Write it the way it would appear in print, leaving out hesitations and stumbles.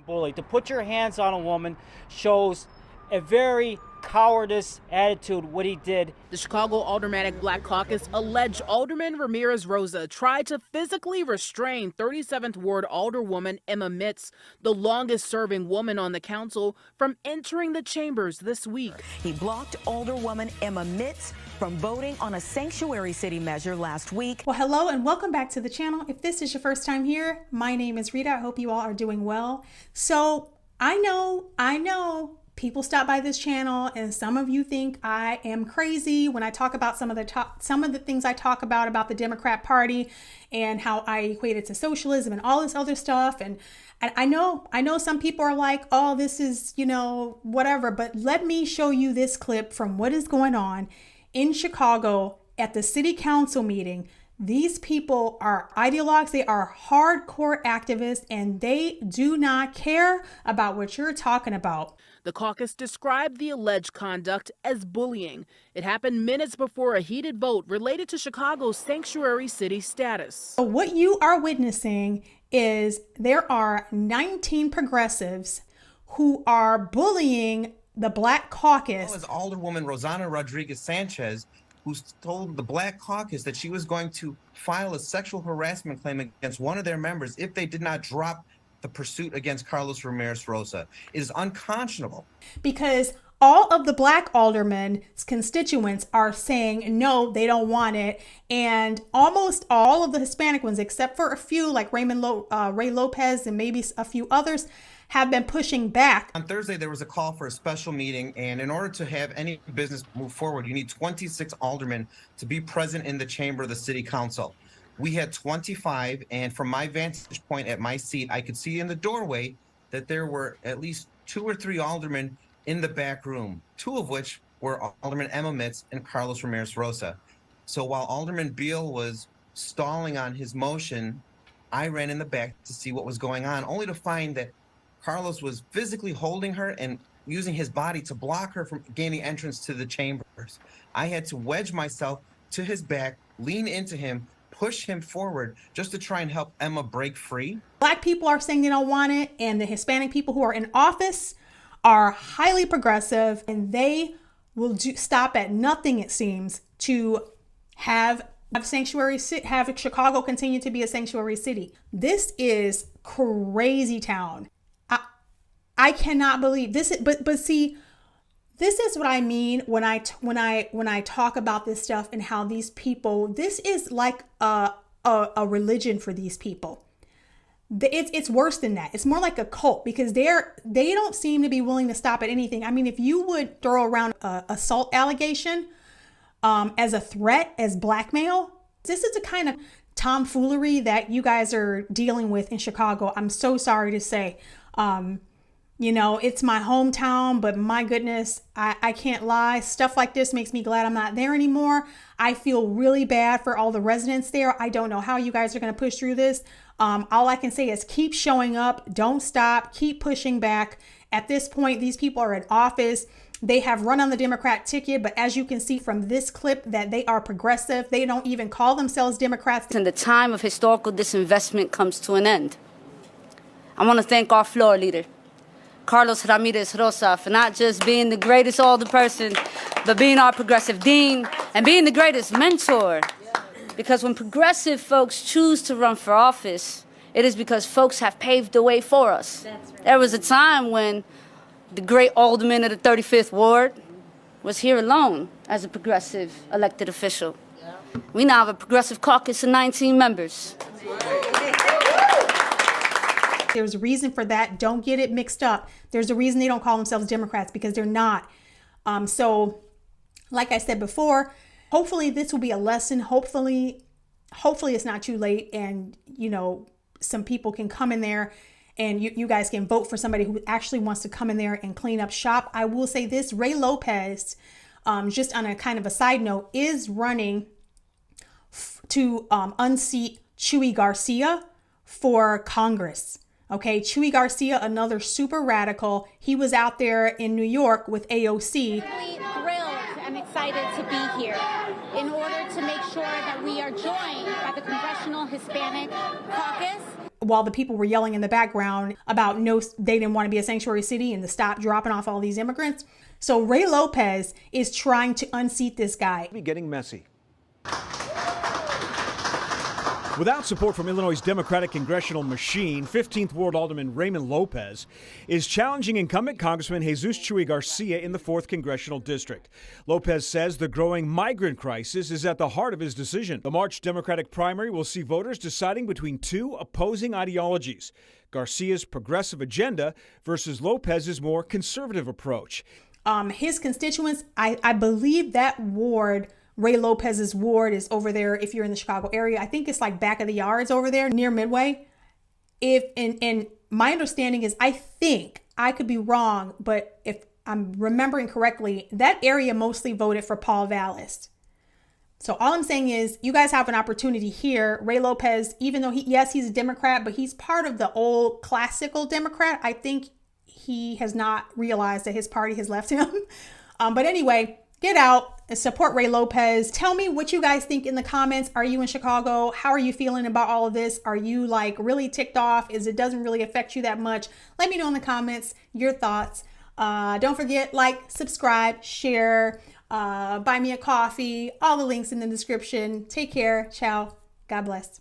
bully. To put your hands on a woman shows a very cowardice attitude, what he did. The Chicago Aldermanic Black Caucus alleged Alderman Ramirez Rosa tried to physically restrain 37th Ward Alderwoman Emma Mitz, the longest-serving woman on the council, from entering the chambers this week. He blocked Alderwoman Emma Mitz from voting on a sanctuary city measure last week. Well, hello and welcome back to the channel. If this is your first time here, my name is Rita. I hope you all are doing well. So I know people stop by this channel and some of you think I am crazy when I talk about some of the things I talk about the Democrat Party and how I equate it to socialism and all this other stuff. And I know some people are like, oh, this is, whatever. But let me show you this clip from what is going on in Chicago at the city council meeting. These people are ideologues, they are hardcore activists, and they do not care about what you're talking about. The caucus described the alleged conduct as bullying. It happened minutes before a heated vote related to Chicago's sanctuary city status. So what you are witnessing is there are 19 progressives who are bullying the Black Caucus. As Alderwoman Rosanna Rodriguez Sanchez, who told the Black Caucus that she was going to file a sexual harassment claim against one of their members if they did not drop the pursuit against Carlos Ramirez Rosa. It is unconscionable. Because all of the Black aldermen's constituents are saying, no, they don't want it. And almost all of the Hispanic ones, except for a few like Ray Lopez and maybe a few others, have been pushing back. On Thursday, there was a call for a special meeting, and in order to have any business move forward, you need 26 aldermen to be present in the chamber of the city council. We had 25, and from my vantage point at my seat, I could see in the doorway that there were at least 2 or 3 aldermen in the back room, 2 of which were Alderman Emma Mitz and Carlos Ramirez Rosa. So while Alderman Beal was stalling on his motion, I ran in the back to see what was going on, only to find that Carlos was physically holding her and using his body to block her from gaining entrance to the chambers. I had to wedge myself to his back, lean into him, push him forward just to try and help Emma break free. Black people are saying they don't want it, and the Hispanic people who are in office are highly progressive, and they will stop at nothing, it seems, to have Chicago continue to be a sanctuary city. This is crazy town. I cannot believe this. But see, this is what I mean when I talk about this stuff and how these people. This is like a religion for these people. It's worse than that. It's more like a cult because they don't seem to be willing to stop at anything. I mean, if you would throw around a assault allegation as a threat, as blackmail, this is the kind of tomfoolery that you guys are dealing with in Chicago. I'm so sorry to say. It's my hometown, but my goodness, I can't lie. Stuff like this makes me glad I'm not there anymore. I feel really bad for all the residents there. I don't know how you guys are going to push through this. All I can say is keep showing up. Don't stop. Keep pushing back. At this point, these people are in office. They have run on the Democrat ticket, but as you can see from this clip that they are progressive. They don't even call themselves Democrats. And the time of historical disinvestment comes to an end. I want to thank our floor leader, Carlos Ramirez Rosa, for not just being the greatest alderperson, but being our progressive dean and being the greatest mentor. Because when progressive folks choose to run for office, it is because folks have paved the way for us. Right. There was a time when the great alderman of the 35th Ward was here alone as a progressive elected official. Yeah. We now have a progressive caucus of 19 members. There's a reason for that. Don't get it mixed up. There's a reason they don't call themselves Democrats, because they're not. So like I said before, hopefully this will be a lesson. Hopefully it's not too late, and some people can come in there and you guys can vote for somebody who actually wants to come in there and clean up shop. I will say this, Ray Lopez, just on a kind of a side note, is running to unseat Chuy Garcia for Congress. Okay, Chuy Garcia, another super radical. He was out there in New York with AOC. Really thrilled and excited excited to be here in order to make sure that we are joined by the Congressional Hispanic Caucus. While the people were yelling in the background about no, they didn't want to be a sanctuary city and to stop dropping off all these immigrants. So Ray Lopez is trying to unseat this guy. Getting messy. Without support from Illinois' Democratic congressional machine, 15th Ward Alderman Raymond Lopez is challenging incumbent Congressman Jesus Chuy Garcia in the 4th Congressional District. Lopez says the growing migrant crisis is at the heart of his decision. The March Democratic primary will see voters deciding between two opposing ideologies: Garcia's progressive agenda versus Lopez's more conservative approach. His constituents, I believe that ward, Ray Lopez's ward, is over there. If you're in the Chicago area, I think it's like back of the yards over there near Midway. And my understanding is, I think, I could be wrong, but if I'm remembering correctly, that area mostly voted for Paul Vallis. So all I'm saying is, you guys have an opportunity here. Ray Lopez, even though he's a Democrat, but he's part of the old classical Democrat. I think he has not realized that his party has left him. But anyway, get out and support Ray Lopez. Tell me what you guys think in the comments. Are you in Chicago? How are you feeling about all of this? Are you like really ticked off? It doesn't really affect you that much? Let me know in the comments your thoughts. Don't forget, like, subscribe, share, buy me a coffee. All the links in the description. Take care. Ciao. God bless.